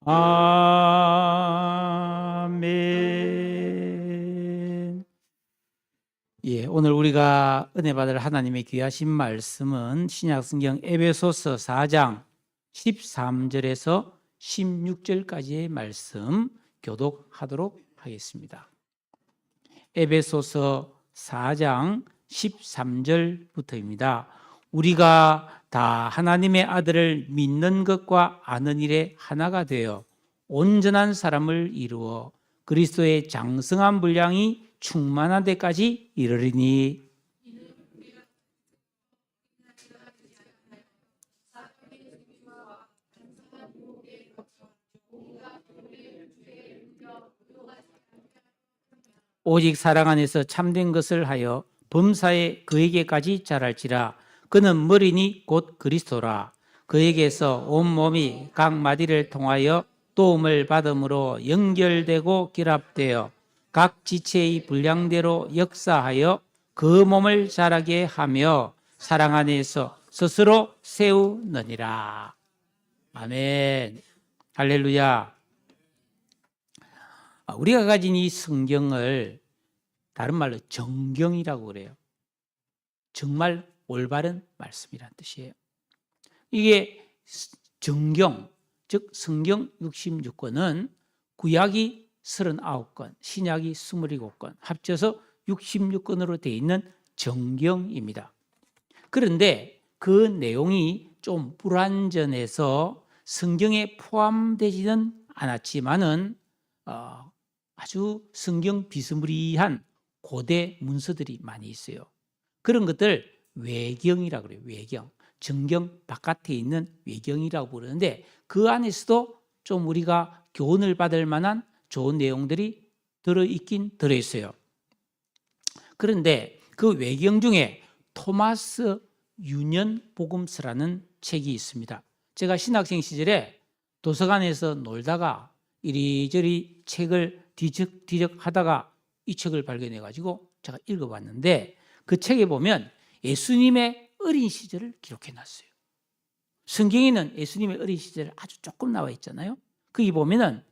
아멘. 예, 오늘 우리가 은혜 받을 하나님의 귀하신 말씀은 신약성경 에베소서 4장 13절에서 16절까지의 말씀 교독하도록 하겠습니다. 에베소서 4장 13절부터입니다. 우리가 다 하나님의 아들을 믿는 것과 아는 일에 하나가 되어 온전한 사람을 이루어 그리스도의 장성한 분량이 충만한 데까지 이르리니. 오직 사랑 안에서 참된 것을 하여 범사에 그에게까지 자랄지라. 그는 머리니 곧 그리스도라. 그에게서 온몸이 각 마디를 통하여 도움을 받음으로 연결되고 결합되어 각 지체의 분량대로 역사하여 그 몸을 자라게 하며 사랑 안에서 스스로 세우느니라. 아멘. 할렐루야. 우리가 가진 이 성경을 다른 말로 정경이라고 그래요. 정말 올바른 말씀이란 뜻이에요. 이게 정경, 즉 성경 66권은 구약이 39권, 신약이 27권, 합쳐서 66권으로 되어 있는 정경입니다. 그런데 그 내용이 좀 불완전해서 성경에 포함되지는 않았지만은 아주 성경 비스무리한 고대 문서들이 많이 있어요. 그런 것들 외경이라고 그래요. 외경. 정경 바깥에 있는 외경이라고 부르는데 그 안에서도 좀 우리가 교훈을 받을 만한 좋은 내용들이 들어있긴 들어있어요. 그런데 그 외경 중에 토마스 유년 복음서라는 책이 있습니다. 제가 신학생 시절에 도서관에서 놀다가 이리저리 책을 뒤적 하다가 이 책을 발견해 가지고 제가 읽어봤는데 그 책에 보면 예수님의 어린 시절을 기록해 놨어요. 성경에는 예수님의 어린 시절 아주 조금 나와 있잖아요. 거기 보면은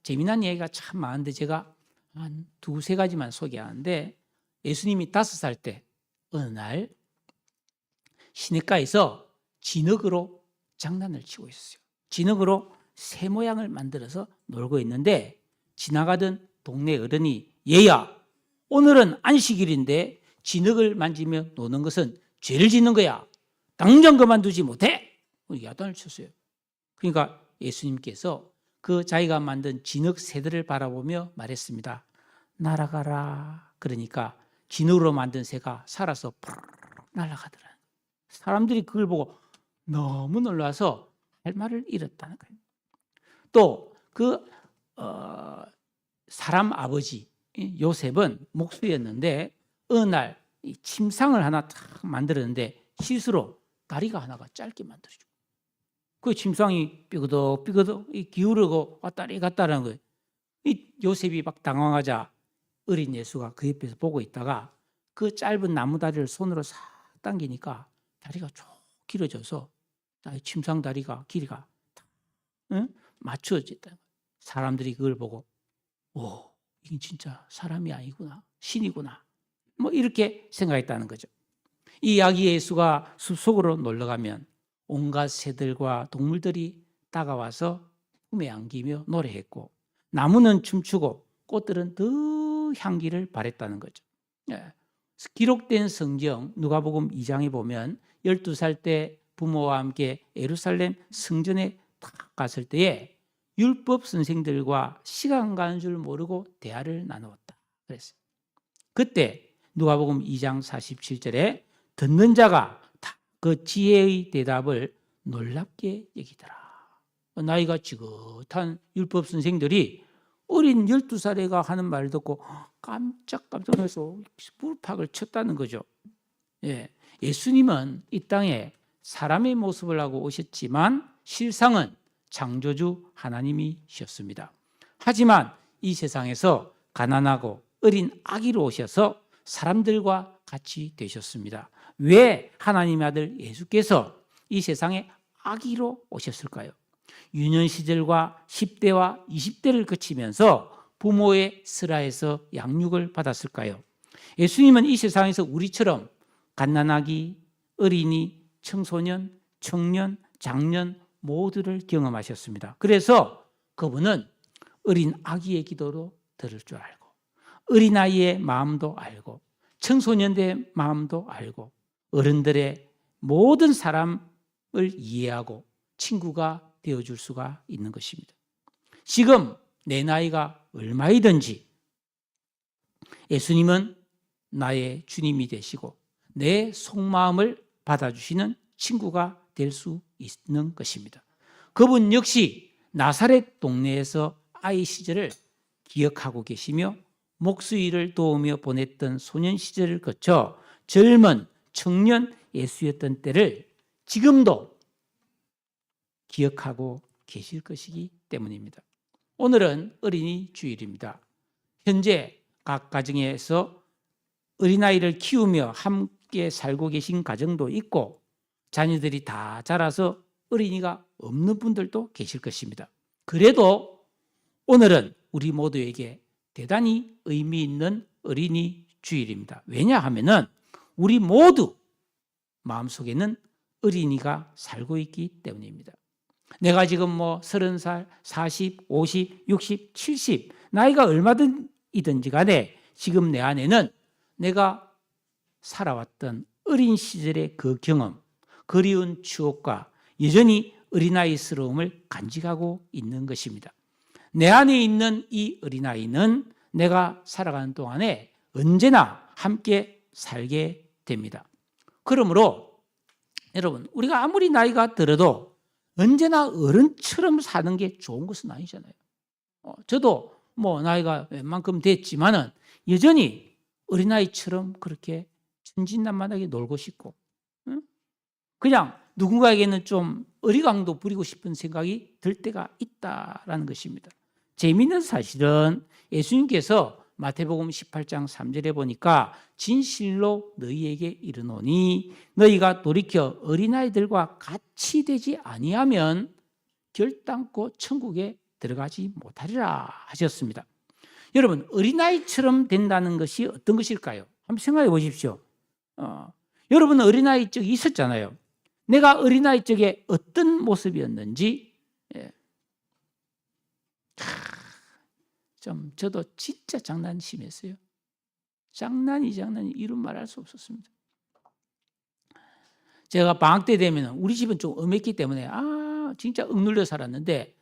재미난 이야기가 참 많은데 제가 한 두세 가지만 소개하는데, 예수님이 5살 때 어느 날 시냇가에서 진흙으로 장난을 치고 있었어요. 진흙으로 새 모양을 만들어서 놀고 있는데 지나가던 동네 어른이 얘야, 오늘은 안식일인데 진흙을 만지며 노는 것은 죄를 짓는 거야. 당장 그만두지 못해. 야단을 쳤어요. 그러니까 예수님께서 그 자기가 만든 진흙 새들을 바라보며 말했습니다. 날아가라. 그러니까 진흙으로 만든 새가 살아서 날아가더라. 사람들이 그걸 보고 너무 놀라서 할 말을 잃었다는 거예요. 또 그 사람 아버지 요셉은 목수였는데 어느 날 침상을 하나 탁 만들었는데 실수로 다리가 하나가 짧게 만들어지고 그 침상이 삐그덕 기울고 왔다리 갔다라는 거예요. 이 요셉이 막 당황하자 어린 예수가 그 옆에서 보고 있다가 그 짧은 나무 다리를 손으로 싹 당기니까 다리가 쭉 길어져서 침상 다리가 길이가 맞춰졌다. 사람들이 그걸 보고 오, 이게 진짜 사람이 아니구나, 신이구나, 뭐 이렇게 생각했다는 거죠. 이 아기 예수가 숲속으로 놀러가면 온갖 새들과 동물들이 다가와서 품에 안기며 노래했고 나무는 춤추고 꽃들은 더 향기를 발했다는 거죠. 기록된 성경 누가복음 2장에 보면 12살 때 부모와 함께 예루살렘 성전에 딱 갔을 때에 율법 선생들과 시간 가는 줄 모르고 대화를 나누었다 그랬어요. 그때 누가복음 2장 47절에 듣는 자가 다 그 지혜의 대답을 놀랍게 여기더라. 나이가 지긋한 율법 선생들이 어린 12살 애가 하는 말을 듣고 깜짝 놀라서 물팍을 쳤다는 거죠. 예수님은 이 땅에 사람의 모습을 하고 오셨지만 실상은 창조주 하나님이셨습니다. 하지만 이 세상에서 가난하고 어린 아기로 오셔서 사람들과 같이 되셨습니다. 왜 하나님의 아들 예수께서 이 세상에 아기로 오셨을까요? 유년 시절과 10대와 20대를 거치면서 부모의 슬하에서 양육을 받았을까요? 예수님은 이 세상에서 우리처럼 갓난아기, 어린이, 청소년, 청년, 장년 모두를 경험하셨습니다. 그래서 그분은 어린 아기의 기도로 들을 줄 알고, 어린아이의 마음도 알고, 청소년들의 마음도 알고, 어른들의 모든 사람을 이해하고 친구가 되어줄 수가 있는 것입니다. 지금 내 나이가 얼마이든지 예수님은 나의 주님이 되시고 내 속마음을 받아주시는 친구가 될 수 있는 것입니다. 그분 역시 나사렛 동네에서 아이 시절을 기억하고 계시며 목수일을 도우며 보냈던 소년 시절을 거쳐 젊은 청년 예수였던 때를 지금도 기억하고 계실 것이기 때문입니다. 오늘은 어린이 주일입니다. 현재 각 가정에서 어린아이를 키우며 함께 살고 계신 가정도 있고 자녀들이 다 자라서 어린이가 없는 분들도 계실 것입니다. 그래도 오늘은 우리 모두에게 대단히 의미 있는 어린이 주일입니다. 왜냐하면은 우리 모두 마음속에는 어린이가 살고 있기 때문입니다. 내가 지금 30살, 40, 50, 60, 70 나이가 얼마든지 간에 지금 내 안에는 내가 살아왔던 어린 시절의 그 경험, 그리운 추억과 여전히 어린아이스러움을 간직하고 있는 것입니다. 내 안에 있는 이 어린아이는 내가 살아가는 동안에 언제나 함께 살게 됩니다. 그러므로 여러분, 우리가 아무리 나이가 들어도 언제나 어른처럼 사는 게 좋은 것은 아니잖아요. 저도 나이가 웬만큼 됐지만은 여전히 어린아이처럼 그렇게 천진난만하게 놀고 싶고, 그냥 누군가에게는 좀 어리광도 부리고 싶은 생각이 들 때가 있다라는 것입니다. 재미있는 사실은 예수님께서 마태복음 18장 3절에 보니까 진실로 너희에게 이르노니 너희가 돌이켜 어린아이들과 같이 되지 아니하면 결단코 천국에 들어가지 못하리라 하셨습니다. 여러분, 어린아이처럼 된다는 것이 어떤 것일까요? 한번 생각해 보십시오. 여러분 어린아이 적이 있었잖아요. 내가 어린아이 적에 어떤 모습이었는지 저도 진짜 장난이 심했어요. 장난이 이루 말할 수 없었습니다. 제가 방학 때 되면 우리 집은 좀 엄했기 때문에 진짜 억눌려 살았는데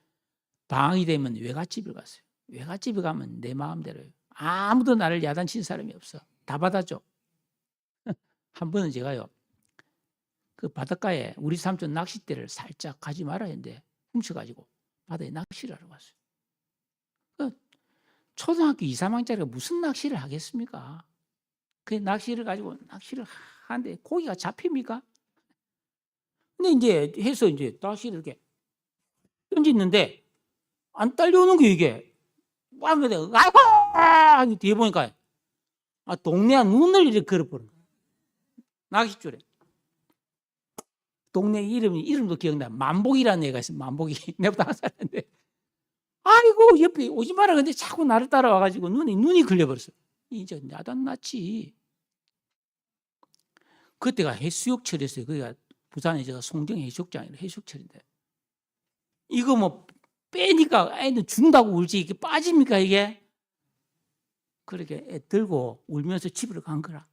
방학이 되면 외갓집을 갔어요. 외갓집에 가면 내 마음대로요. 아무도 나를 야단친 사람이 없어. 다 받아줘. 한 번은 제가요, 그 바닷가에 우리 삼촌 낚싯대를 살짝 가지 말아야 했는데 훔쳐가지고 바다에 낚시를 하러 갔어요. 초등학교 2, 3학년짜리가 무슨 낚시를 하겠습니까? 그 낚시를 가지고 낚시를 하는데 고기가 잡힙니까? 근데 이제 해서 이제 낚시를 이렇게 던지는데 안 딸려오는 게 이게. 막 근데 아이고! 뒤에 보니까 동네가 눈을 이렇게 걸어버린 거야. 낚싯줄에. 동네 이름도 기억나. 만복이라는 애가 있어요. 만복이. 내보다 한 살인데. 아이고, 옆에 오지 마라. 근데 자꾸 나를 따라와가지고 눈이 걸려버렸어요. 이제 야단났지. 그때가 해수욕철이었어요. 거기가 부산에 제가 송정 해수욕장이라 해수욕철인데. 이거 빼니까 애는 죽는다고 울지. 이게 빠집니까, 이게? 그렇게 애 들고 울면서 집으로 간 거라.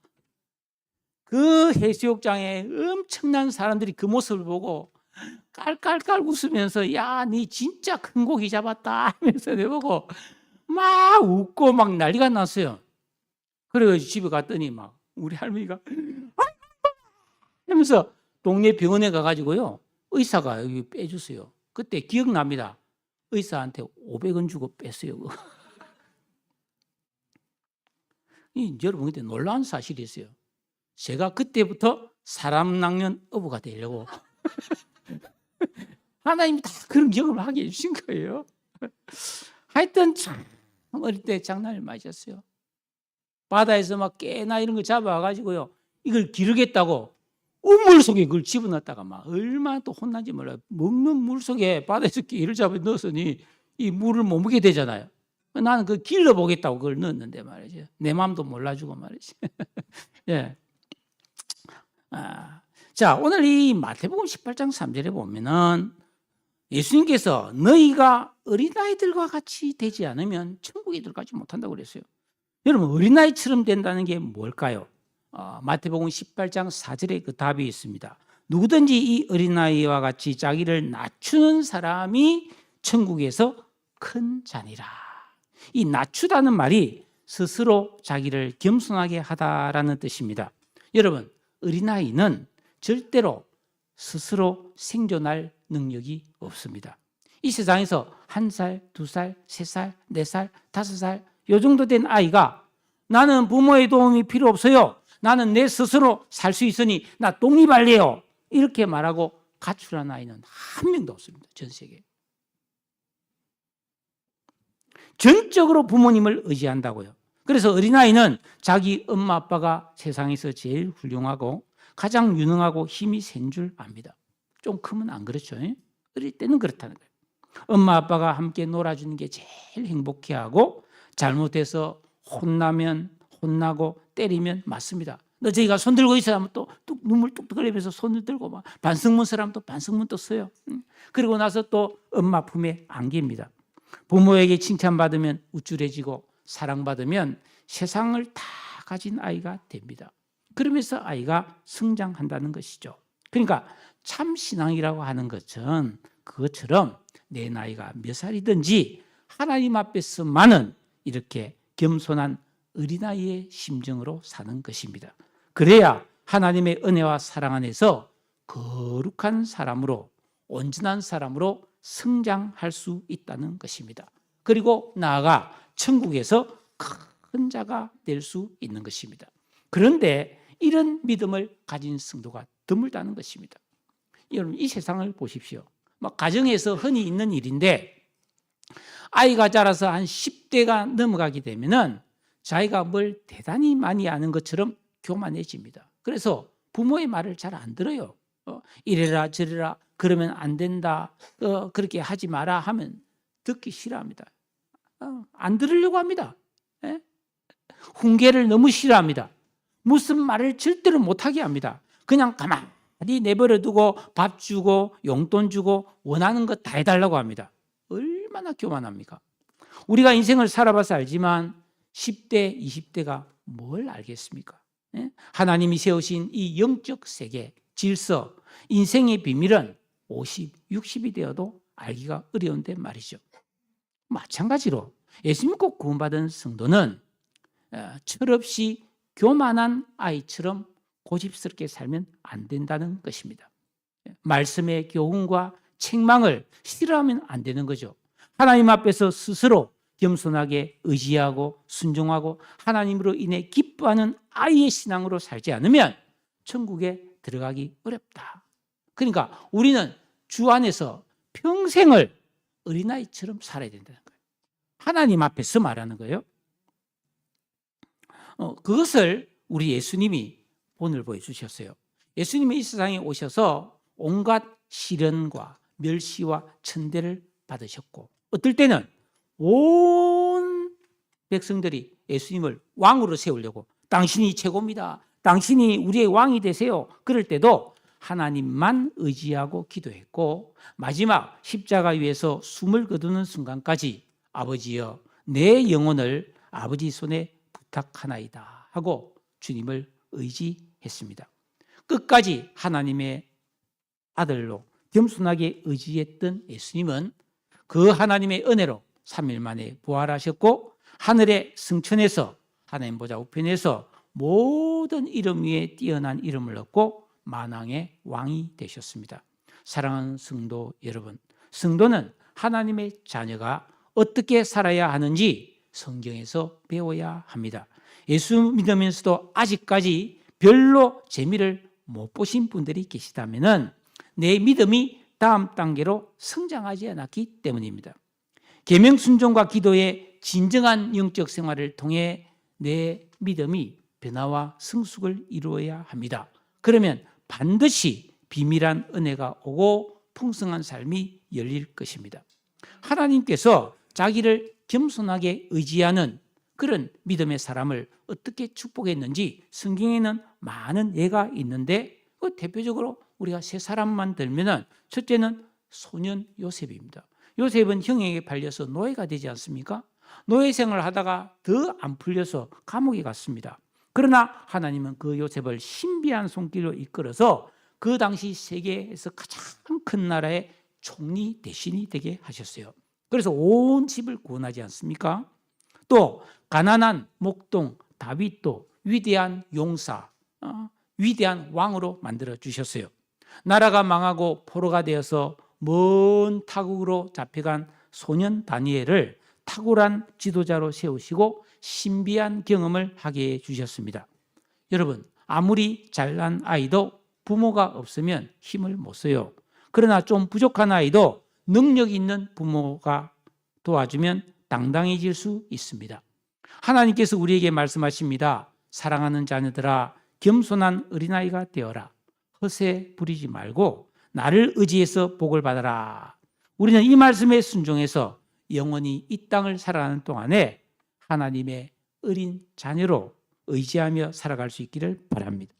그 해수욕장에 엄청난 사람들이 그 모습을 보고 깔깔깔 웃으면서 야, 니 진짜 큰 고기 잡았다 하면서 내보고 막 웃고 막 난리가 났어요. 그래가지고 집에 갔더니 막 우리 할머니가 하면서 동네 병원에 가가지고요, 의사가 여기 빼주세요. 그때 기억납니다. 의사한테 500원 주고 뺐어요. 여러분, 그때 놀라운 사실이 있어요. 제가 그때부터 사람 낚는 어부가 되려고 하나님이 다 그런 경험을 하게 해주신 거예요. 하여튼 참 어릴 때 장난을 많이 쳤어요. 바다에서 막 깨나 이런 거 잡아가지고요, 이걸 기르겠다고 우물 속에 그걸 집어넣었다가 막 얼마나 또 혼난지 몰라요. 먹는 물 속에 바다에서 끼를 잡아 넣었으니 이 물을 못 먹게 되잖아요. 나는 그 길러보겠다고 그걸 넣었는데 말이죠. 내 마음도 몰라주고 말이지. 예. 자, 오늘 이 마태복음 18장 3절에 보면은 예수님께서 너희가 어린아이들과 같이 되지 않으면 천국에 들어가지 못한다고 그랬어요. 여러분, 어린아이처럼 된다는 게 뭘까요? 마태복음 18장 4절에 그 답이 있습니다. 누구든지 이 어린아이와 같이 자기를 낮추는 사람이 천국에서 큰 자니라. 이 낮추다는 말이 스스로 자기를 겸손하게 하다라는 뜻입니다. 여러분, 어린아이는 절대로 스스로 생존할 능력이 없습니다. 이 세상에서 1살, 2살, 3살, 4살, 5살 요 정도 된 아이가 나는 부모의 도움이 필요 없어요. 나는 내 스스로 살 수 있으니 나 독립할래요. 이렇게 말하고 가출한 아이는 한 명도 없습니다. 전 세계에. 전적으로 부모님을 의지한다고요. 그래서 어린아이는 자기 엄마 아빠가 세상에서 제일 훌륭하고 가장 유능하고 힘이 센 줄 압니다. 좀 크면 안 그렇죠. 어릴 때는 그렇다는 거예요. 엄마 아빠가 함께 놀아주는 게 제일 행복해하고 잘못해서 혼나면 혼나고 때리면 맞습니다. 너 저희가 손 들고 있어야 하면 또 눈물 뚝뚝 흘리면서 손을 들고 막 반성문 쓰라면 또 반성문 또 써요. 그리고 나서 또 엄마 품에 안깁니다. 부모에게 칭찬받으면 우쭐해지고 사랑받으면 세상을 다 가진 아이가 됩니다. 그러면서 아이가 성장한다는 것이죠. 그러니까 참 신앙이라고 하는 것은 그것처럼 내 나이가 몇 살이든지 하나님 앞에서만은 이렇게 겸손한 어린아이의 심정으로 사는 것입니다. 그래야 하나님의 은혜와 사랑 안에서 거룩한 사람으로 온전한 사람으로 성장할 수 있다는 것입니다. 그리고 나아가 천국에서 큰 자가 될 수 있는 것입니다. 그런데 이런 믿음을 가진 성도가 드물다는 것입니다. 여러분, 이 세상을 보십시오. 가정에서 흔히 있는 일인데 아이가 자라서 한 10대가 넘어가게 되면은 자기가 뭘 대단히 많이 아는 것처럼 교만해집니다. 그래서 부모의 말을 잘 안 들어요. 이래라 저래라 그러면 안 된다. 그렇게 하지 마라 하면 듣기 싫어합니다. 안 들으려고 합니다. 훈계를 너무 싫어합니다. 무슨 말을 절대로 못하게 합니다. 그냥 가만히 내버려 두고 밥 주고 용돈 주고 원하는 것 다 해달라고 합니다. 얼마나 교만합니까? 우리가 인생을 살아봐서 알지만 10대, 20대가 뭘 알겠습니까? 하나님이 세우신 이 영적 세계, 질서, 인생의 비밀은 50, 60이 되어도 알기가 어려운데 말이죠. 마찬가지로 예수 믿고 구원받은 성도는 철없이 교만한 아이처럼 고집스럽게 살면 안 된다는 것입니다. 말씀의 교훈과 책망을 싫어하면 안 되는 거죠. 하나님 앞에서 스스로 겸손하게 의지하고 순종하고 하나님으로 인해 기뻐하는 아이의 신앙으로 살지 않으면 천국에 들어가기 어렵다. 그러니까 우리는 주 안에서 평생을 어린아이처럼 살아야 된다는 거예요. 하나님 앞에서 말하는 거예요. 그것을 우리 예수님이 본을 보여주셨어요. 예수님이 이 세상에 오셔서 온갖 시련과 멸시와 천대를 받으셨고 어떨 때는 온 백성들이 예수님을 왕으로 세우려고 당신이 최고입니다. 당신이 우리의 왕이 되세요. 그럴 때도 하나님만 의지하고 기도했고 마지막 십자가 위에서 숨을 거두는 순간까지 아버지여 내 영혼을 아버지 손에 부탁하나이다 하고 주님을 의지했습니다. 끝까지 하나님의 아들로 겸손하게 의지했던 예수님은 그 하나님의 은혜로 3일 만에 부활하셨고 하늘의 승천에서 하나님 보좌 우편에서 모든 이름 위에 뛰어난 이름을 얻고 만왕의 왕이 되셨습니다. 사랑하는 성도 여러분, 성도는 하나님의 자녀가 어떻게 살아야 하는지 성경에서 배워야 합니다. 예수 믿으면서도 아직까지 별로 재미를 못 보신 분들이 계시다면 내 믿음이 다음 단계로 성장하지 않았기 때문입니다. 계명 순종과 기도의 진정한 영적 생활을 통해 내 믿음이 변화와 성숙을 이루어야 합니다. 그러면 반드시 비밀한 은혜가 오고 풍성한 삶이 열릴 것입니다. 하나님께서 자기를 겸손하게 의지하는 그런 믿음의 사람을 어떻게 축복했는지 성경에는 많은 예가 있는데 대표적으로 우리가 세 사람만 들면은 첫째는 소년 요셉입니다. 요셉은 형에게 팔려서 노예가 되지 않습니까? 노예 생활을 하다가 더 안 풀려서 감옥에 갔습니다. 그러나 하나님은 그 요셉을 신비한 손길로 이끌어서 그 당시 세계에서 가장 큰 나라의 총리 대신이 되게 하셨어요. 그래서 온 집을 구원하지 않습니까? 또 가난한 목동 다윗도 위대한 용사, 위대한 왕으로 만들어 주셨어요. 나라가 망하고 포로가 되어서 먼 타국으로 잡혀간 소년 다니엘을 탁월한 지도자로 세우시고 신비한 경험을 하게 해주셨습니다. 여러분, 아무리 잘난 아이도 부모가 없으면 힘을 못 써요. 그러나 좀 부족한 아이도 능력 있는 부모가 도와주면 당당해질 수 있습니다. 하나님께서 우리에게 말씀하십니다. 사랑하는 자녀들아, 겸손한 어린아이가 되어라. 허세 부리지 말고 나를 의지해서 복을 받아라. 우리는 이 말씀에 순종해서 영원히 이 땅을 살아가는 동안에 하나님의 어린 자녀로 의지하며 살아갈 수 있기를 바랍니다.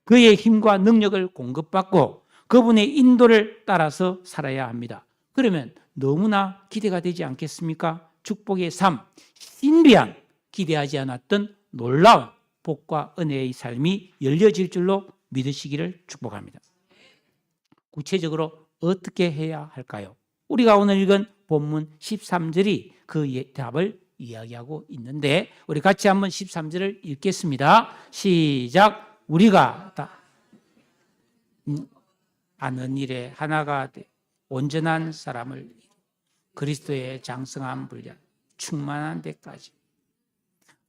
그의 힘과 능력을 공급받고 그분의 인도를 따라서 살아야 합니다. 그러면 너무나 기대가 되지 않겠습니까? 축복의 삶, 신비한 기대하지 않았던 놀라운 복과 은혜의 삶이 열려질 줄로 믿으시기를 축복합니다. 구체적으로 어떻게 해야 할까요? 우리가 오늘 읽은 본문 13절이 그 답을 이야기하고 있는데 우리 같이 한번 13절을 읽겠습니다. 시작. 우리가 다 하는 일에 하나가 돼 온전한 사람을 그리스도의 장성한 분량 충만한 데까지.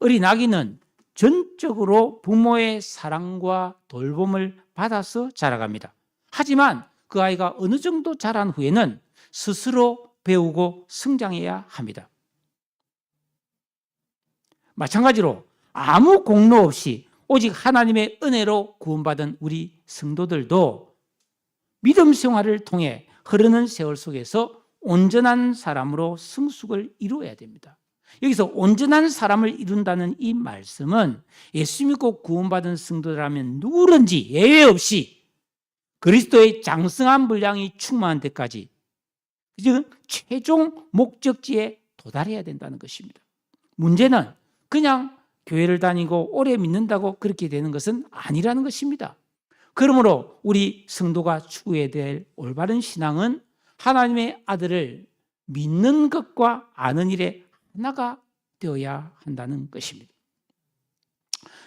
어린 아기는 전적으로 부모의 사랑과 돌봄을 받아서 자라갑니다. 하지만 그 아이가 어느 정도 자란 후에는 스스로 배우고 성장해야 합니다. 마찬가지로 아무 공로 없이 오직 하나님의 은혜로 구원받은 우리 성도들도 믿음 생활을 통해 흐르는 세월 속에서 온전한 사람으로 성숙을 이루어야 됩니다. 여기서 온전한 사람을 이룬다는 이 말씀은 예수 믿고 구원받은 성도라면 누구든지 예외 없이 그리스도의 장성한 분량이 충만한 데까지, 즉 최종 목적지에 도달해야 된다는 것입니다. 문제는 그냥 교회를 다니고 오래 믿는다고 그렇게 되는 것은 아니라는 것입니다. 그러므로 우리 성도가 추구해야 될 올바른 신앙은 하나님의 아들을 믿는 것과 아는 일에 하나가 되어야 한다는 것입니다.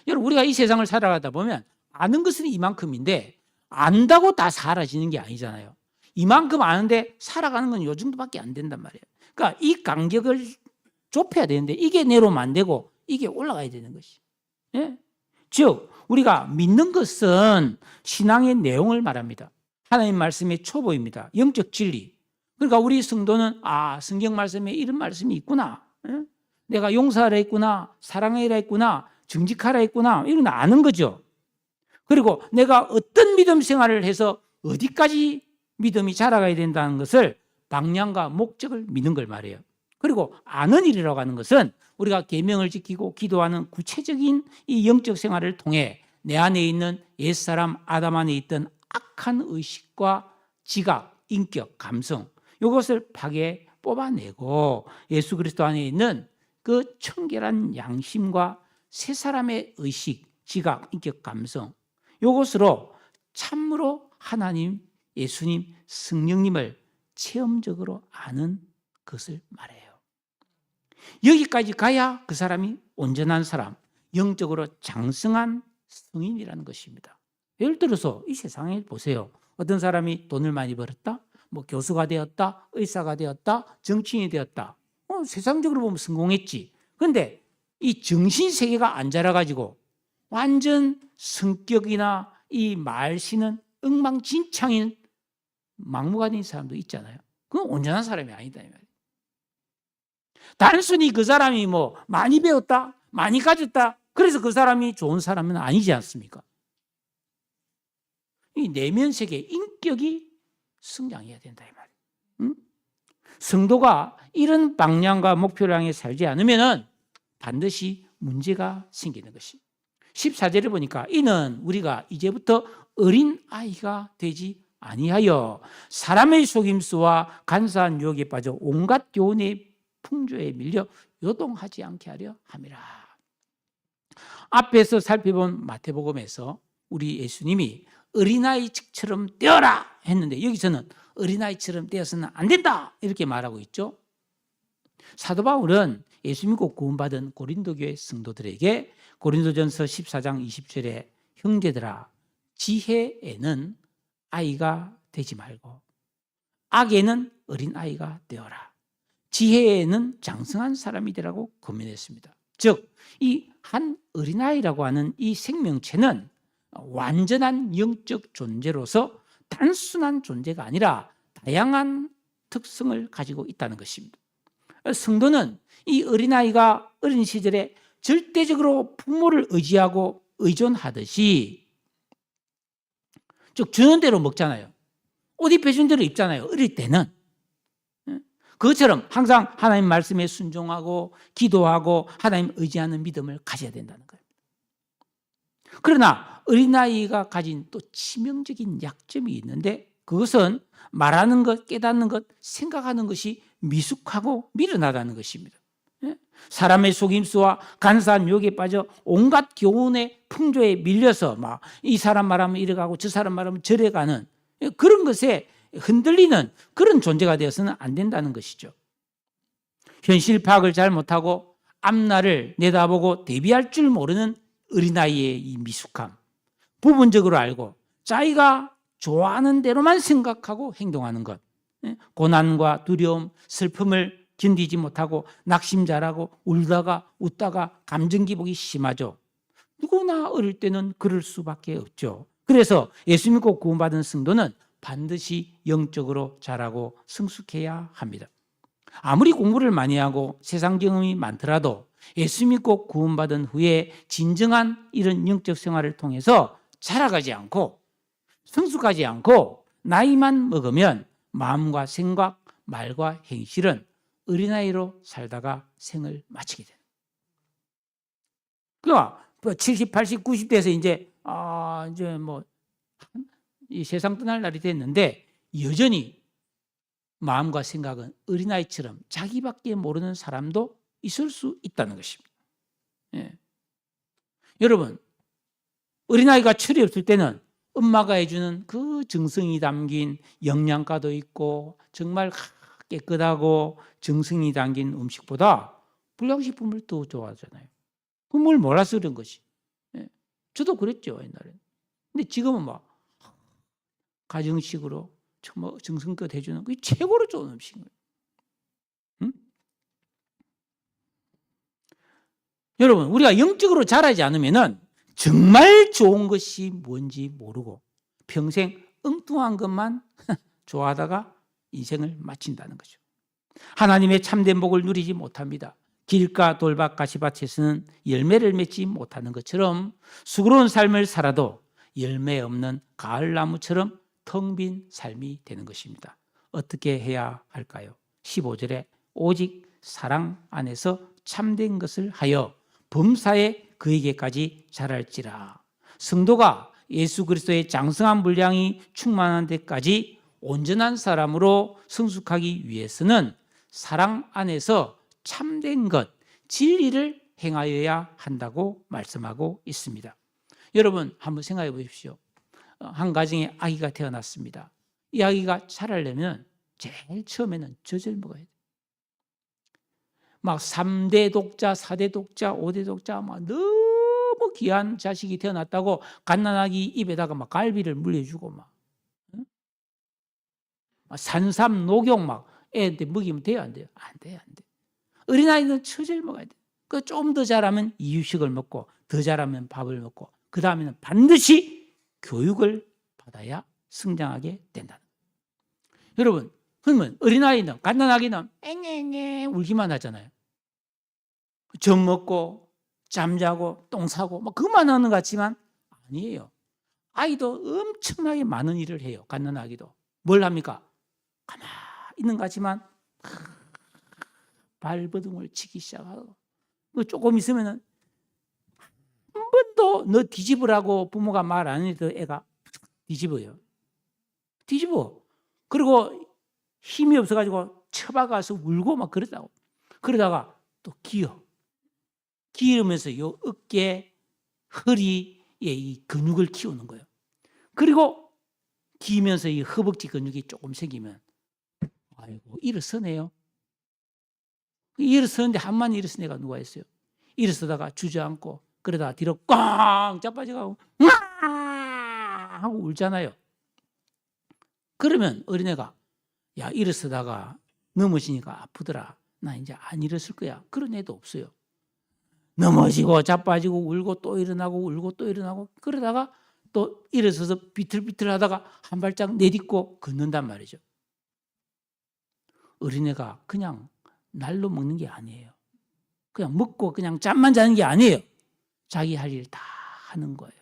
여러분, 우리가 이 세상을 살아가다 보면 아는 것은 이만큼인데 안다고 다 사라지는 게 아니잖아요. 이만큼 아는데 살아가는 건 요 정도밖에 안 된단 말이에요. 그러니까 이 간격을 좁혀야 되는데 이게 내려오면 안 되고 이게 올라가야 되는 것이. 예? 즉 우리가 믿는 것은 신앙의 내용을 말합니다. 하나님 말씀의 초보입니다. 영적 진리. 그러니까 우리 성도는 성경 말씀에 이런 말씀이 있구나. 예? 내가 용서하라 했구나. 사랑하라 했구나. 정직하라 했구나. 이런 거 아는 거죠. 그리고 내가 어떤 믿음 생활을 해서 어디까지 믿음이 자라가야 된다는 것을 방향과 목적을 믿는 걸 말해요. 그리고 아는 일이라고 하는 것은 우리가 계명을 지키고 기도하는 구체적인 이 영적 생활을 통해 내 안에 있는 옛사람 아담 안에 있던 악한 의식과 지각, 인격, 감성 이것을 파괴 뽑아내고 예수 그리스도 안에 있는 그 청결한 양심과 새 사람의 의식, 지각, 인격, 감성 이것으로 참으로 하나님, 예수님, 성령님을 체험적으로 아는 것을 말해요. 여기까지 가야 그 사람이 온전한 사람, 영적으로 장성한 성인이라는 것입니다. 예를 들어서 이 세상에 보세요. 어떤 사람이 돈을 많이 벌었다, 교수가 되었다, 의사가 되었다, 정치인이 되었다. 세상적으로 보면 성공했지. 그런데 이 정신세계가 안 자라가지고 완전 성격이나 이 말씨는 엉망진창인 막무가내인 사람도 있잖아요. 그건 온전한 사람이 아니다. 단순히 그 사람이 많이 배웠다, 많이 가졌다, 그래서 그 사람이 좋은 사람은 아니지 않습니까? 이 내면 세계 인격이 성장해야 된다 이 말이에요. 응? 성도가 이런 방향과 목표를 향해 살지 않으면 반드시 문제가 생기는 것이. 14절에 보니까 이는 우리가 이제부터 어린 아이가 되지 아니하여 사람의 속임수와 간사한 유혹에 빠져 온갖 교훈의 풍조에 밀려 요동하지 않게 하려 함이라. 앞에서 살펴본 마태복음에서 우리 예수님이 어린아이처럼 되어라 했는데 여기서는 어린아이처럼 되어서는 안 된다 이렇게 말하고 있죠. 사도 바울은 예수 믿고 구원받은 고린도 교회 성도들에게 고린도전서 14장 20절에 형제들아 지혜에는 아이가 되지 말고 악에는 어린아이가 되어라. 지혜에는 장성한 사람이 되라고 권면했습니다. 즉 이 한 어린아이라고 하는 이 생명체는 완전한 영적 존재로서 단순한 존재가 아니라 다양한 특성을 가지고 있다는 것입니다. 성도는 이 어린아이가 어린 시절에 절대적으로 부모를 의지하고 의존하듯이 즉 주는 대로 먹잖아요. 옷 입혀준 대로 입잖아요. 어릴 때는. 그것처럼 항상 하나님 말씀에 순종하고 기도하고 하나님 의지하는 믿음을 가져야 된다는 거예요. 그러나 어린아이가 가진 또 치명적인 약점이 있는데 그것은 말하는 것, 깨닫는 것, 생각하는 것이 미숙하고 미련하다는 것입니다. 사람의 속임수와 간사한 유혹에 빠져 온갖 교훈의 풍조에 밀려서 막 이 사람 말하면 이래 가고 저 사람 말하면 저래 가는 그런 것에 흔들리는 그런 존재가 되어서는 안 된다는 것이죠. 현실 파악을 잘 못하고 앞날을 내다보고 대비할 줄 모르는 어린아이의 이 미숙함, 부분적으로 알고 자기가 좋아하는 대로만 생각하고 행동하는 것, 고난과 두려움, 슬픔을 견디지 못하고 낙심자라고 울다가 웃다가 감정 기복이 심하죠. 누구나 어릴 때는 그럴 수밖에 없죠. 그래서 예수 믿고 구원받은 성도는 반드시 영적으로 자라고 성숙해야 합니다. 아무리 공부를 많이 하고 세상 경험이 많더라도 예수 믿고 구원받은 후에 진정한 이런 영적 생활을 통해서 자라가지 않고 성숙하지 않고 나이만 먹으면 마음과 생각, 말과 행실은 어린아이로 살다가 생을 마치게 돼요. 그러니까 70, 80, 90대에서 이제 이 세상 떠날 날이 됐는데 여전히 마음과 생각은 어린아이처럼 자기밖에 모르는 사람도 있을 수 있다는 것입니다. 여러분, 어린아이가 철이 없을 때는 엄마가 해주는 그 정성이 담긴 영양가도 있고 정말 깨끗하고 정성이 담긴 음식보다 불량식품을 더 좋아하잖아요. 뭘 몰라서 그런 것이. 저도 그랬죠, 옛날에. 근데 지금은 막 가정식으로 정성껏 해주는 그게 최고로 좋은 음식이에요. 응? 여러분, 우리가 영적으로 자라지 않으면은 정말 좋은 것이 뭔지 모르고 평생 엉뚱한 것만 좋아하다가 인생을 마친다는 거죠. 하나님의 참된 복을 누리지 못합니다. 길가 돌밭 가시밭에서는 열매를 맺지 못하는 것처럼 수고로운 삶을 살아도 열매 없는 가을나무처럼 텅 빈 삶이 되는 것입니다. 어떻게 해야 할까요? 15절에 오직 사랑 안에서 참된 것을 하여 범사에 그에게까지 자랄지라. 성도가 예수 그리스도의 장성한 분량이 충만한 데까지 온전한 사람으로 성숙하기 위해서는 사랑 안에서 참된 것, 진리를 행하여야 한다고 말씀하고 있습니다. 여러분 한번 생각해 보십시오. 한 가정에 아기가 태어났습니다. 이 아기가 자라려면 제일 처음에는 젖을 먹어야 돼요. 막 3대 독자, 4대 독자, 5대 독자 막 너무 귀한 자식이 태어났다고 갓난아기 입에다가 막 갈비를 물려주고 막 산삼 녹용 막 애한테 먹이면 돼요, 안 돼요? 안 돼요, 안 돼요. 어린아이는 처제를 먹어야 돼요. 그 좀 더 자라면 이유식을 먹고 더 자라면 밥을 먹고 그 다음에는 반드시 교육을 받아야 성장하게 된다. 여러분, 그러면 어린아이는 갓난아기는 앵앵앵 울기만 하잖아요. 젖 먹고 잠자고 똥 싸고 막 그만 하는 것 같지만 아니에요. 아이도 엄청나게 많은 일을 해요. 갓난아기도. 뭘 합니까? 가만히 있는 것 같지만 발버둥을 치기 시작하고 조금 있으면 한 번도 너 뒤집으라고 부모가 말 안 해도 애가 뒤집어요. 뒤집어. 그리고 힘이 없어가지고 쳐박아서 울고 막 그러다고. 그러다가 또 기으면서 요 어깨, 허리에 이 근육을 키우는 거예요. 그리고 기면서 이 허벅지 근육이 조금 생기면 아이고 일어서네요. 일어서는데 한만 일어선 애가 누가 있어요? 일어서다가 주저앉고 그러다가 뒤로 꽝 자빠져가고 하고 울잖아요. 그러면 어린애가 야 일어서다가 넘어지니까 아프더라. 나 이제 안 일어설 거야. 그런 애도 없어요. 넘어지고 자빠지고 울고 또 일어나고 울고 또 일어나고 그러다가 또 일어서서 비틀비틀 하다가 한 발짝 내딛고 걷는단 말이죠. 어린애가 그냥 날로 먹는 게 아니에요. 그냥 먹고 그냥 잠만 자는 게 아니에요. 자기 할 일 다 하는 거예요.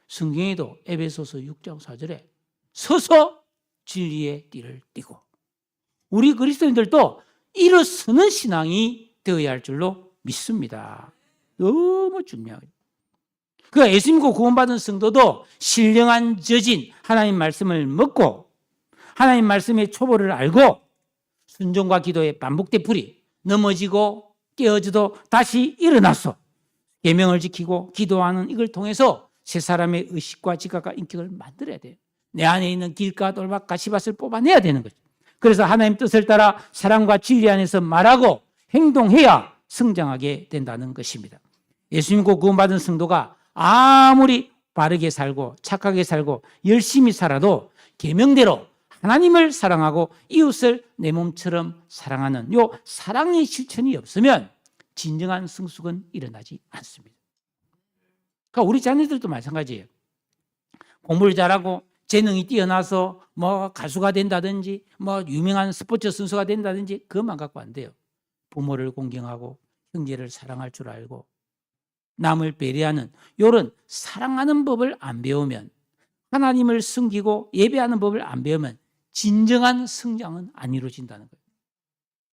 성경에도 에베소서 6장 4절에 서서 진리의 띠를 띠고 우리 그리스도인들도 일어서는 신앙이 되어야 할 줄로 믿습니다. 너무 중요해요. 그러니까 예수 믿고 구원받은 성도도 신령한 저진 하나님 말씀을 먹고 하나님 말씀의 초보를 알고 순종과 기도의 반복되풀이 넘어지고 깨어져도 다시 일어나서 계명을 지키고 기도하는 이걸 통해서 새 사람의 의식과 지각과 인격을 만들어야 돼요. 내 안에 있는 길가 돌박 가시밭을 뽑아내야 되는 거죠. 그래서 하나님 뜻을 따라 사랑과 진리 안에서 말하고 행동해야 성장하게 된다는 것입니다. 예수 믿고 구원받은 성도가 아무리 바르게 살고 착하게 살고 열심히 살아도 계명대로 하나님을 사랑하고 이웃을 내 몸처럼 사랑하는 요 사랑의 실천이 없으면 진정한 성숙은 일어나지 않습니다. 그러니까 우리 자녀들도 마찬가지예요. 공부를 잘하고 재능이 뛰어나서 뭐 가수가 된다든지 뭐 유명한 스포츠 선수가 된다든지 그것만 갖고 안 돼요. 부모를 공경하고 형제를 사랑할 줄 알고 남을 배려하는 이런 사랑하는 법을 안 배우면 하나님을 섬기고 예배하는 법을 안 배우면 진정한 성장은 안 이루어진다는 거예요.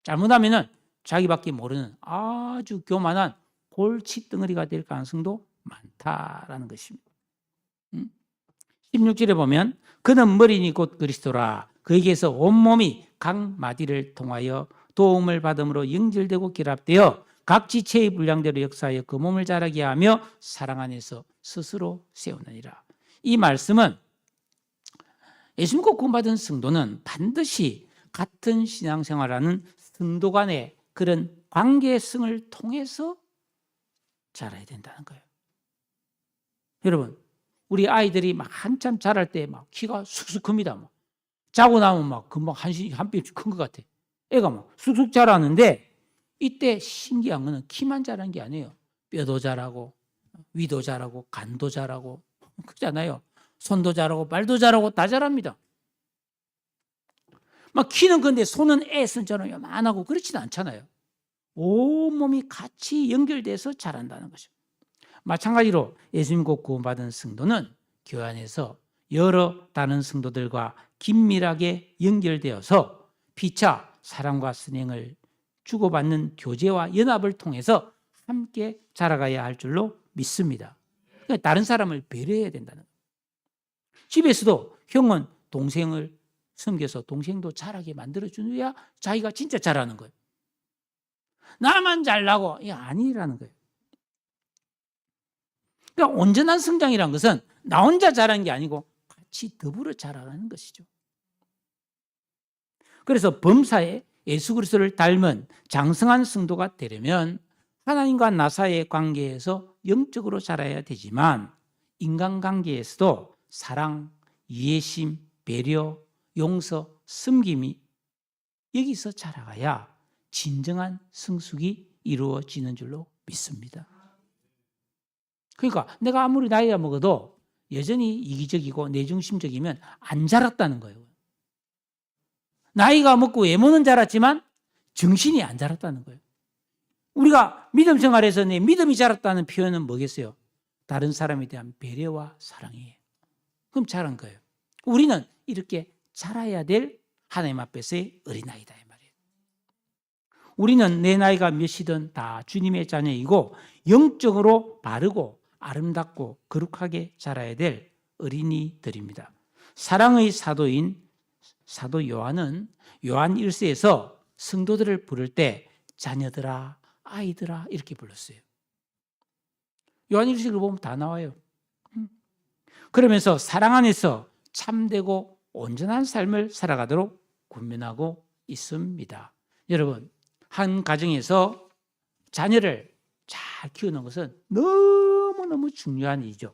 잘못하면 자기밖에 모르는 아주 교만한 골칫덩어리가 될 가능성도 많다라는 것입니다. 16절에 보면 그는 머리니 곧 그리스도라 그에게서 온몸이 각 마디를 통하여 도움을 받음으로 연결되고 결합되어 각 지체의 분량대로 역사하여 그 몸을 자라게 하며 사랑 안에서 스스로 세우느니라. 이 말씀은 예수 믿고 구원받은 성도는 반드시 같은 신앙생활하는 성도 간의 그런 관계성을 통해서 자라야 된다는 거예요. 여러분, 우리 아이들이 막 한참 자랄 때 막 키가 쑥쑥 큽니다. 막. 자고 나면 막 금방 한 뼘씩 큰 것 같아. 애가 막 쑥쑥 자라는데 이때 신기한 거는 키만 자란 게 아니에요. 뼈도 자라고 위도 자라고 간도 자라고 그렇잖아요. 손도 자라고 발도 자라고 다 자랍니다. 막 키는 건데 손은 애선처럼 요만하고 그렇지는 않잖아요. 온몸이 같이 연결돼서 자란다는 거죠. 마찬가지로 예수 믿고 구원받은 성도는 교회 안에서 여러 다른 성도들과 긴밀하게 연결되어서 피차 사랑과 선행을 주고받는 교제와 연합을 통해서 함께 자라가야 할 줄로 믿습니다. 그러니까 다른 사람을 배려해야 된다는 거예요. 집에서도 형은 동생을 섬겨서 동생도 자라게 만들어주야 자기가 진짜 자라는 거예요. 나만 잘나고 이게 아니라는 거예요. 그러니까 온전한 성장이라는 것은 나 혼자 자라는 게 아니고 같이 더불어 자라는 것이죠. 그래서 범사에 예수 그리스도를 닮은 장성한 성도가 되려면 하나님과 나 사이의 관계에서 영적으로 자라야 되지만 인간관계에서도 사랑, 이해심, 배려, 용서, 섬김이 여기서 자라가야 진정한 성숙이 이루어지는 줄로 믿습니다. 그러니까 내가 아무리 나이가 먹어도 여전히 이기적이고 내중심적이면 안 자랐다는 거예요. 나이가 먹고 외모는 자랐지만 정신이 안 자랐다는 거예요. 우리가 믿음 생활에서 내 믿음이 자랐다는 표현은 뭐겠어요? 다른 사람에 대한 배려와 사랑이에요. 그럼 자란 거예요. 우리는 이렇게 자라야 될 하나님 앞에서의 어린아이다 이 말이에요. 우리는 내 나이가 몇이든 다 주님의 자녀이고 영적으로 바르고 아름답고 거룩하게 자라야 될 어린이들입니다. 사랑의 사도인 사도 요한은 요한 1서에서 성도들을 부를 때 자녀들아, 아이들아 이렇게 불렀어요. 요한 1서를 보면 다 나와요. 그러면서 사랑 안에서 참되고 온전한 삶을 살아가도록 권면하고 있습니다. 여러분, 한 가정에서 자녀를 잘 키우는 것은 너무너무 중요한 일이죠.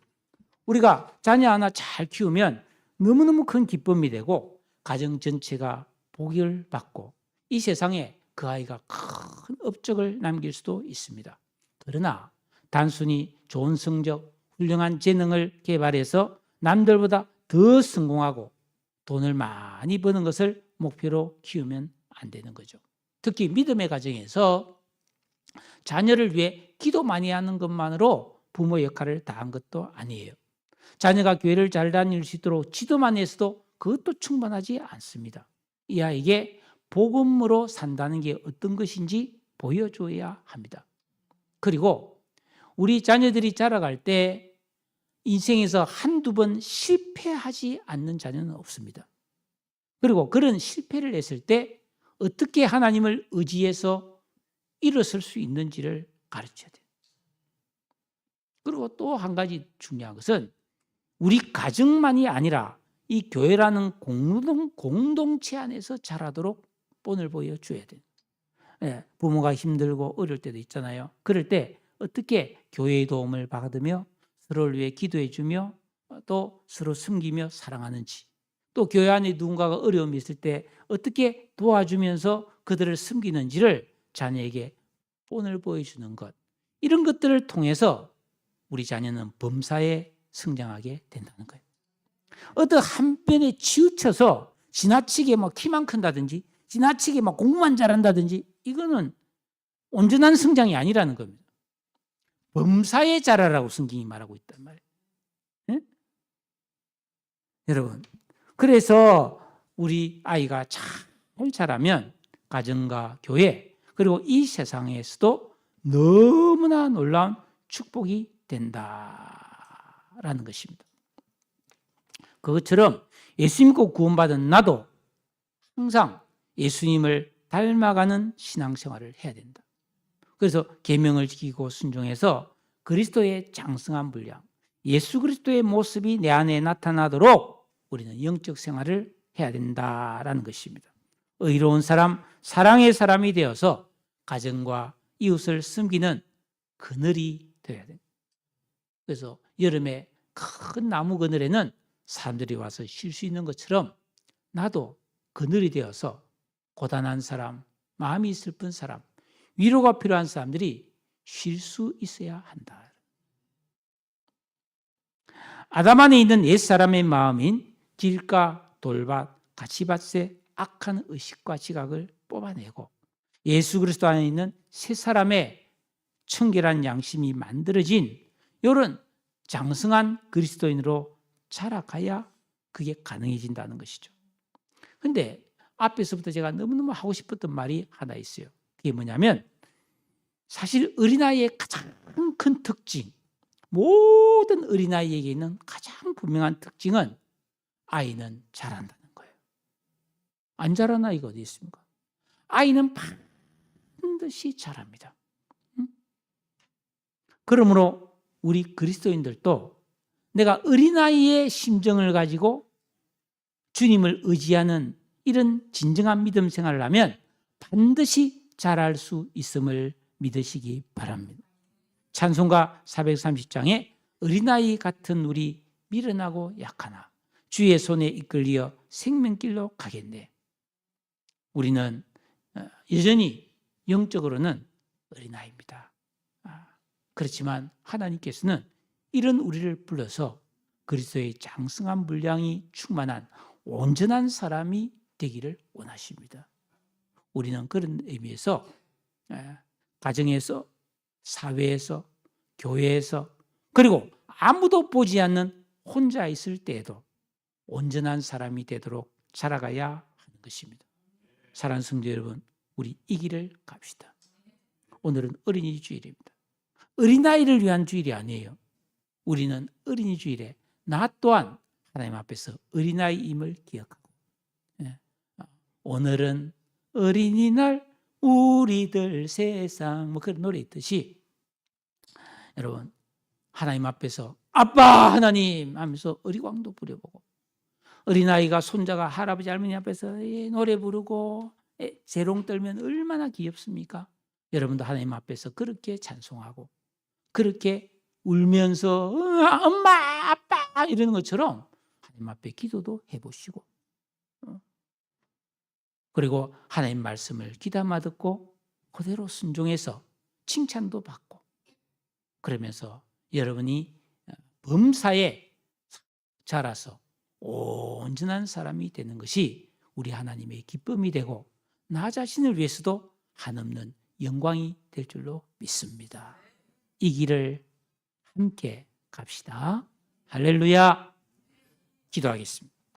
우리가 자녀 하나 잘 키우면 너무너무 큰 기쁨이 되고 가정 전체가 복을 받고 이 세상에 그 아이가 큰 업적을 남길 수도 있습니다. 그러나 단순히 좋은 성적, 훌륭한 재능을 개발해서 남들보다 더 성공하고 돈을 많이 버는 것을 목표로 키우면 안 되는 거죠. 특히 믿음의 가정에서 자녀를 위해 기도 많이 하는 것만으로 부모 역할을 다한 것도 아니에요. 자녀가 교회를 잘 다닐 수 있도록 지도만 해서도 그것도 충분하지 않습니다. 이 아이에게 복음으로 산다는 게 어떤 것인지 보여줘야 합니다. 그리고 우리 자녀들이 자라갈 때 인생에서 한두 번 실패하지 않는 자녀는 없습니다. 그리고 그런 실패를 했을 때 어떻게 하나님을 의지해서 일어설 수 있는지를 가르쳐야 돼요. 그리고 또 한 가지 중요한 것은 우리 가정만이 아니라 이 교회라는 공동체 안에서 자라도록 본을 보여줘야 돼요. 부모가 힘들고 어려울 때도 있잖아요. 그럴 때 어떻게 교회의 도움을 받으며 서로를 위해 기도해주며 또 서로 섬기며 사랑하는지, 또 교회 안에 누군가가 어려움이 있을 때 어떻게 도와주면서 그들을 섬기는지를 자녀에게 본을 보여주는 것, 이런 것들을 통해서 우리 자녀는 범사에 성장하게 된다는 거예요. 어떤 한편에 치우쳐서 지나치게 키만 큰다든지 지나치게 공부만 잘한다든지 이거는 온전한 성장이 아니라는 겁니다. 범사에 자라라고 성경이 말하고 있단 말이에요. 네? 여러분, 그래서 우리 아이가 잘 자라면 가정과 교회 그리고 이 세상에서도 너무나 놀라운 축복이 된다라는 것입니다. 그것처럼 예수 믿고 구원받은 나도 항상 예수님을 닮아가는 신앙생활을 해야 된다. 그래서 계명을 지키고 순종해서 그리스도의 장성한 분량, 예수 그리스도의 모습이 내 안에 나타나도록 우리는 영적 생활을 해야 된다라는 것입니다. 의로운 사람, 사랑의 사람이 되어서 가정과 이웃을 섬기는 그늘이 되어야 됩니다. 그래서 여름에 큰 나무 그늘에는 사람들이 와서 쉴 수 있는 것처럼 나도 그늘이 되어서 고단한 사람, 마음이 슬픈 사람, 위로가 필요한 사람들이 쉴 수 있어야 한다. 아담 안에 있는 옛사람의 마음인 길가, 돌밭, 가시밭의 악한 의식과 지각을 뽑아내고 예수 그리스도 안에 있는 새 사람의 청결한 양심이 만들어진 이런 장성한 그리스도인으로 자라가야 그게 가능해진다는 것이죠. 그런데 앞에서부터 제가 너무너무 하고 싶었던 말이 하나 있어요. 그게 뭐냐면 사실 어린아이의 가장 큰 특징, 모든 어린아이에게 있는 가장 분명한 특징은 아이는 자란다는 거예요. 안 자란 아이가 어디 있습니까? 아이는 반드시 자랍니다. 그러므로 우리 그리스도인들도 내가 어린아이의 심정을 가지고 주님을 의지하는 이런 진정한 믿음 생활을 하면 반드시 자랄 수 있음을 믿으시기 바랍니다. 찬송가 430장에 어린아이 같은 우리 미련하고 약하나 주의 손에 이끌려 생명길로 가겠네. 우리는 여전히 영적으로는 어린아이입니다. 그렇지만 하나님께서는 이런 우리를 불러서 그리스도의 장성한 분량이 충만한 온전한 사람이 되기를 원하십니다. 우리는 그런 의미에서 가정에서, 사회에서, 교회에서 그리고 아무도 보지 않는 혼자 있을 때에도 온전한 사람이 되도록 살아가야 하는 것입니다. 사랑하는 성도 여러분, 우리 이 길을 갑시다. 오늘은 어린이 주일입니다. 어린아이를 위한 주일이 아니에요. 우리는 어린이 주일에 나 또한 하나님 앞에서 어린아이임을 기억하고, 오늘은 어린이날 우리들 세상, 뭐 그런 노래 있듯이 여러분 하나님 앞에서 아빠 하나님 하면서 어리광도 부려보고, 어린아이가 손자가 할아버지 할머니 앞에서 노래 부르고 재롱 떨면 얼마나 귀엽습니까? 여러분도 하나님 앞에서 그렇게 찬송하고 그렇게 울면서 엄마 아빠 이러는 것처럼 하나님 앞에 기도도 해보시고, 그리고 하나님 말씀을 귀담아 듣고 그대로 순종해서 칭찬도 받고, 그러면서 여러분이 범사에 자라서 온전한 사람이 되는 것이 우리 하나님의 기쁨이 되고 나 자신을 위해서도 한없는 영광이 될 줄로 믿습니다. 이 길을 함께 갑시다. 할렐루야. 기도하겠습니다.